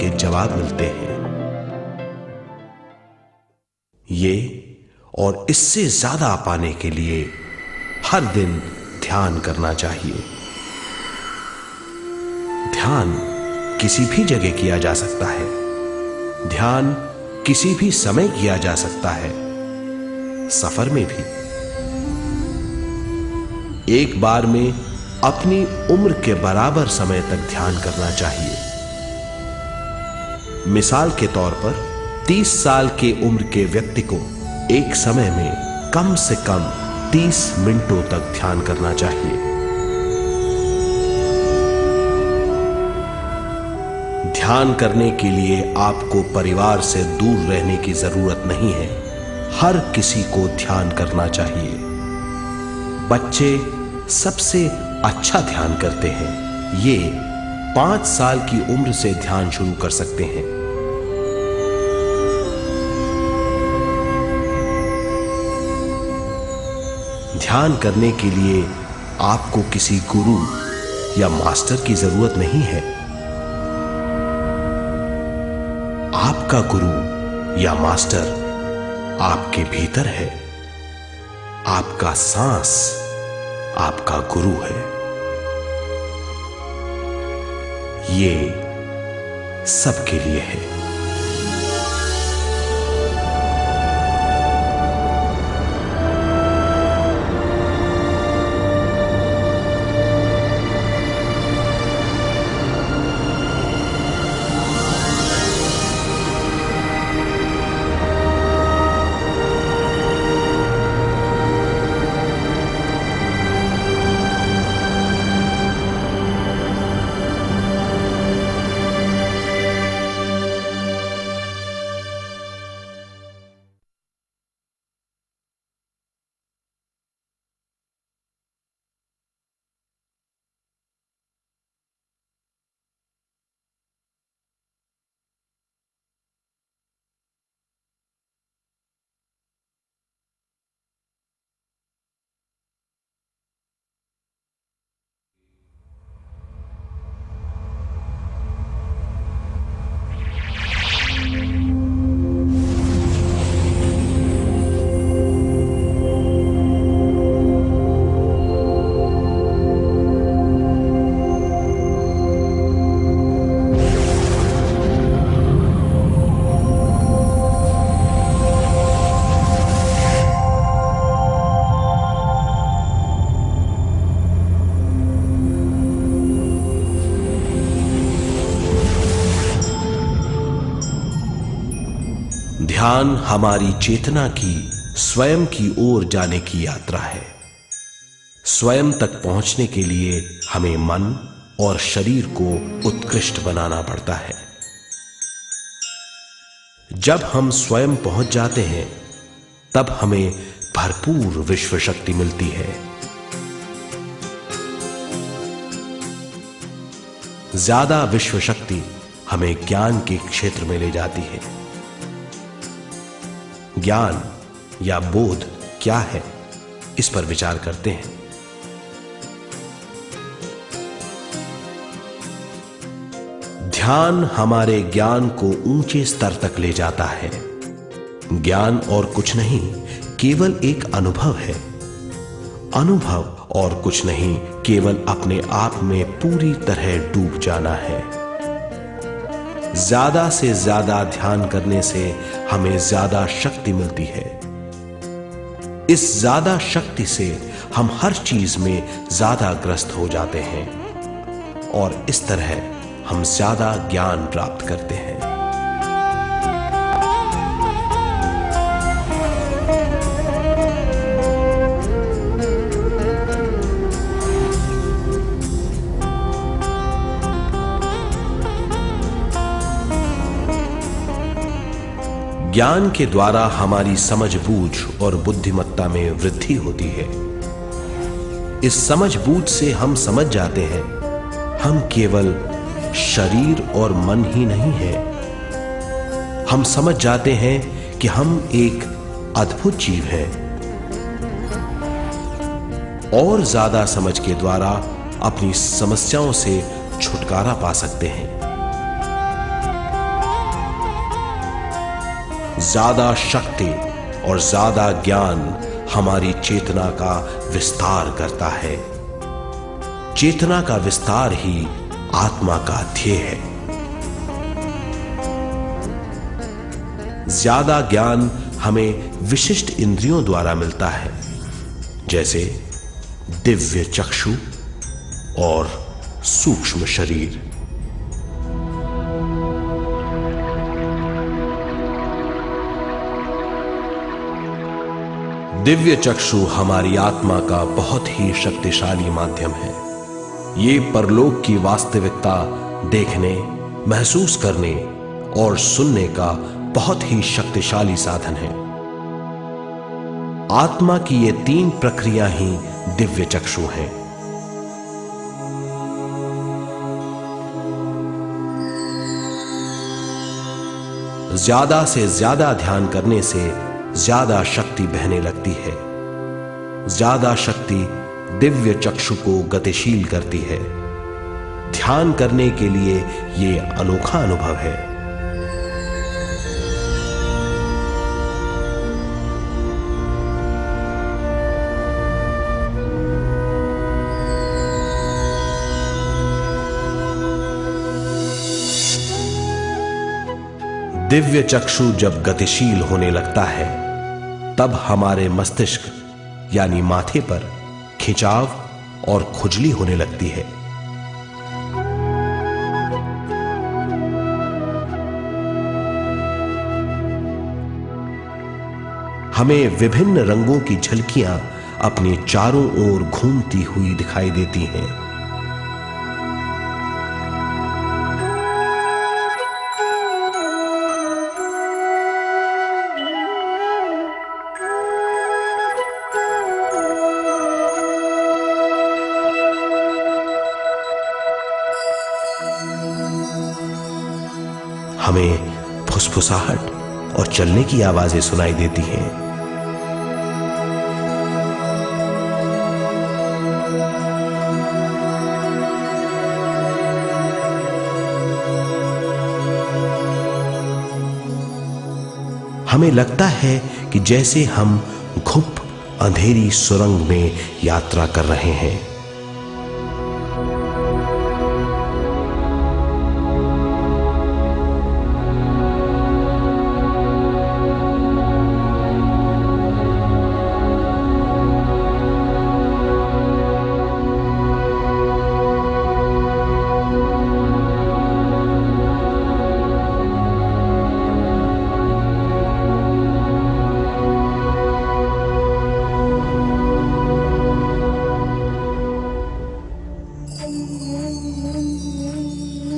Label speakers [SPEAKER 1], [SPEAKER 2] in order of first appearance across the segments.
[SPEAKER 1] के जवाब मिलते हैं। ये और इससे ज्यादा पाने के लिए हर दिन ध्यान करना चाहिए। ध्यान किसी भी जगह किया जा सकता है। ध्यान किसी भी समय किया जा सकता है, सफर में भी। एक बार में अपनी उम्र के बराबर समय तक ध्यान करना चाहिए। मिसाल के तौर पर 30 साल के उम्र के व्यक्ति को एक समय में कम से कम 30 मिनटों तक ध्यान करना चाहिए। ध्यान करने के लिए आपको परिवार से दूर रहने की जरूरत नहीं है। हर किसी को ध्यान करना चाहिए। बच्चे सबसे अच्छा ध्यान करते हैं। ये 5 साल की उम्र से ध्यान शुरू कर सकते हैं। ध्यान करने के लिए आपको किसी गुरु या मास्टर की जरूरत नहीं है। आपका गुरु या मास्टर आपके भीतर है। आपका सांस आपका गुरु है। ये सबके लिए है। ध्यान हमारी चेतना की स्वयं की ओर जाने की यात्रा है। स्वयं तक पहुंचने के लिए हमें मन और शरीर को उत्कृष्ट बनाना पड़ता है। जब हम स्वयं पहुंच जाते हैं, तब हमें भरपूर विश्व शक्ति मिलती है। ज्यादा विश्व शक्ति हमें ज्ञान के क्षेत्र में ले जाती है। ज्ञान या बोध क्या है, इस पर विचार करते हैं। ध्यान हमारे ज्ञान को ऊंचे स्तर तक ले जाता है। ज्ञान और कुछ नहीं, केवल एक अनुभव है। अनुभव और कुछ नहीं, केवल अपने आप में पूरी तरह डूब जाना है। ज्यादा से ज्यादा ध्यान करने से हमें ज्यादा शक्ति मिलती है। इस ज्यादा शक्ति से हम हर चीज में ज्यादा ग्रस्त हो जाते हैं और इस तरह हम ज्यादा ज्ञान प्राप्त करते हैं। ज्ञान के द्वारा हमारी समझबूझ और बुद्धिमत्ता में वृद्धि होती है। इस समझबूझ से हम समझ जाते हैं, हम केवल शरीर और मन ही नहीं है। हम समझ जाते हैं कि हम एक अद्भुत जीव हैं। और ज्यादा समझ के द्वारा अपनी समस्याओं से छुटकारा पा सकते हैं। ज्यादा शक्ति और ज्यादा ज्ञान हमारी चेतना का विस्तार करता है। चेतना का विस्तार ही आत्मा का ध्येय है। ज्यादा ज्ञान हमें विशिष्ट इंद्रियों द्वारा मिलता है, जैसे दिव्य चक्षु और सूक्ष्म शरीर। दिव्य चक्षु हमारी आत्मा का बहुत ही शक्तिशाली माध्यम है। ये परलोक की वास्तविकता देखने, महसूस करने और सुनने का बहुत ही शक्तिशाली साधन है। आत्मा की ये 3 प्रक्रिया ही दिव्य चक्षु हैं। ज्यादा से ज्यादा ध्यान करने से ज्यादा शक्ति बहने लगती है। ज्यादा शक्ति दिव्य चक्षु को गतिशील करती है। ध्यान करने के लिए यह अनोखा अनुभव है। दिव्य चक्षु जब गतिशील होने लगता है, तब हमारे मस्तिष्क यानी माथे पर खिंचाव और खुजली होने लगती है। हमें विभिन्न रंगों की झलकियां अपने चारों ओर घूमती हुई दिखाई देती हैं। हमें फुसफुसाहट और चलने की आवाजें सुनाई देती हैं। हमें लगता है कि जैसे हम घुप अंधेरी सुरंग में यात्रा कर रहे हैं।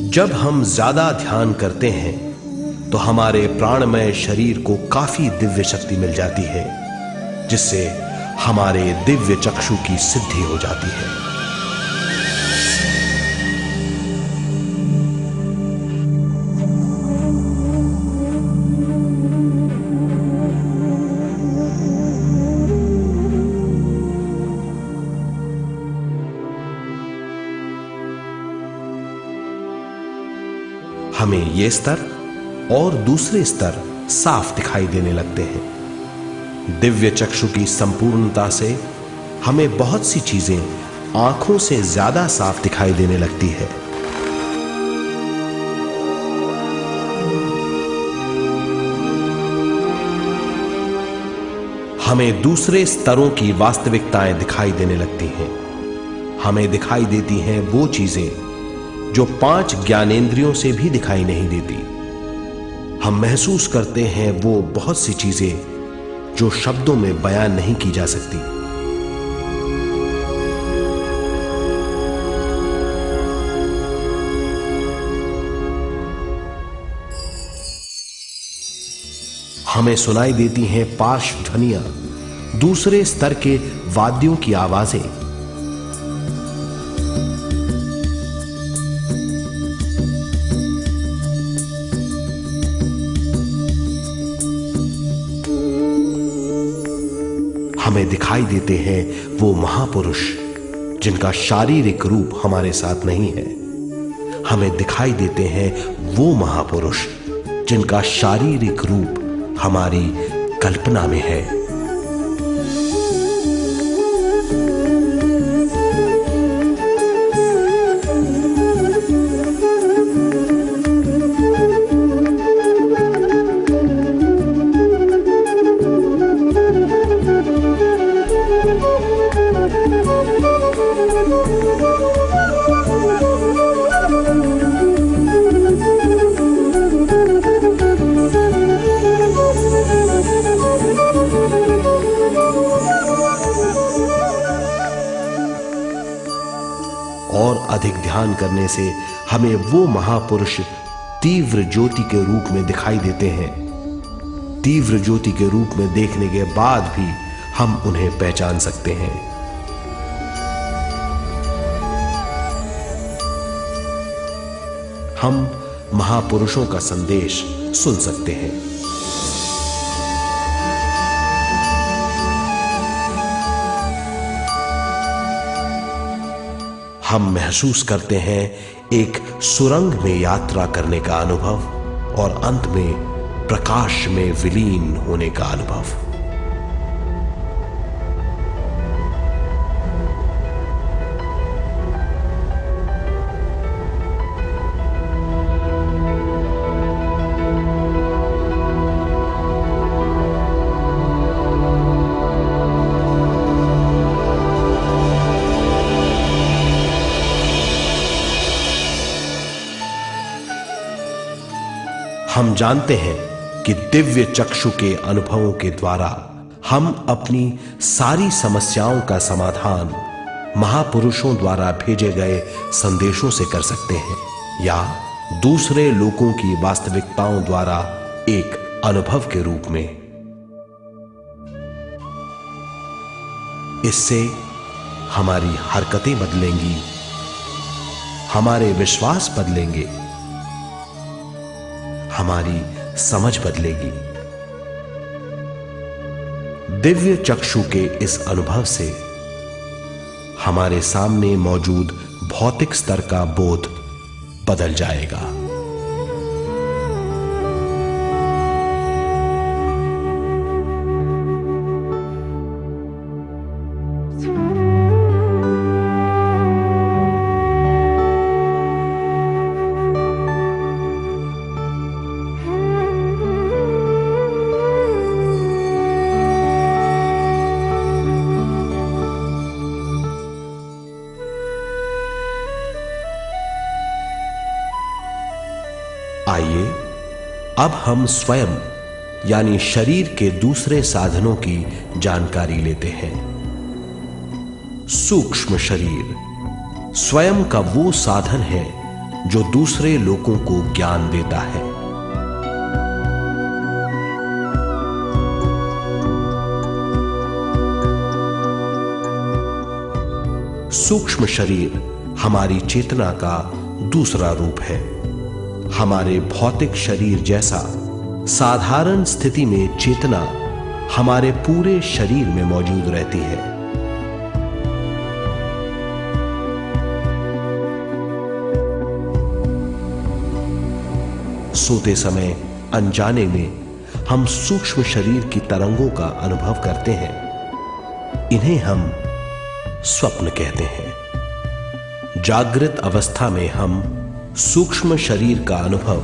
[SPEAKER 1] जब हम ज्यादा ध्यान करते हैं तो हमारे प्राणमय शरीर को काफी दिव्य शक्ति मिल जाती है, जिससे हमारे दिव्य चक्षु की सिद्धि हो जाती है। हमें ये स्तर और दूसरे स्तर साफ दिखाई देने लगते हैं। दिव्य चक्षु की संपूर्णता से हमें बहुत सी चीजें आंखों से ज्यादा साफ दिखाई देने लगती है। हमें दूसरे स्तरों की वास्तविकताएं दिखाई देने लगती हैं। हमें दिखाई देती हैं वो चीजें जो 5 ज्ञानेंद्रियों से भी दिखाई नहीं देती। हम महसूस करते हैं वो बहुत सी चीजें जो शब्दों में बयान नहीं की जा सकती। हमें सुनाई देती हैं पार्श्व ध्वनियां, दूसरे स्तर के वाद्यों की आवाजें। हमें दिखाई देते हैं वो महापुरुष जिनका शारीरिक रूप हमारे साथ नहीं है। हमें दिखाई देते हैं वो महापुरुष जिनका शारीरिक रूप हमारी कल्पना में है। और अधिक ध्यान करने से हमें वो महापुरुष तीव्र ज्योति के रूप में दिखाई देते हैं। तीव्र ज्योति के रूप में देखने के बाद भी हम उन्हें पहचान सकते हैं। हम महापुरुषों का संदेश सुन सकते हैं। हम महसूस करते हैं एक सुरंग में यात्रा करने का अनुभव और अंत में प्रकाश में विलीन होने का अनुभव। हम जानते हैं कि दिव्य चक्षु के अनुभवों के द्वारा हम अपनी सारी समस्याओं का समाधान महापुरुषों द्वारा भेजे गए संदेशों से कर सकते हैं या दूसरे लोगों की वास्तविकताओं द्वारा एक अनुभव के रूप में। इससे हमारी हरकतें बदलेंगी, हमारे विश्वास बदलेंगे, हमारी समझ बदलेगी। दिव्य चक्षु के इस अनुभव से हमारे सामने मौजूद भौतिक स्तर का बोध बदल जाएगा। आइए अब हम स्वयं यानी शरीर के दूसरे साधनों की जानकारी लेते हैं। सूक्ष्म शरीर स्वयं का वो साधन है जो दूसरे लोगों को ज्ञान देता है। सूक्ष्म शरीर हमारी चेतना का दूसरा रूप है। हमारे भौतिक शरीर जैसा साधारण स्थिति में चेतना हमारे पूरे शरीर में मौजूद रहती है। सोते समय अनजाने में हम सूक्ष्म शरीर की तरंगों का अनुभव करते हैं। इन्हें हम स्वप्न कहते हैं। जागृत अवस्था में हम सूक्ष्म शरीर का अनुभव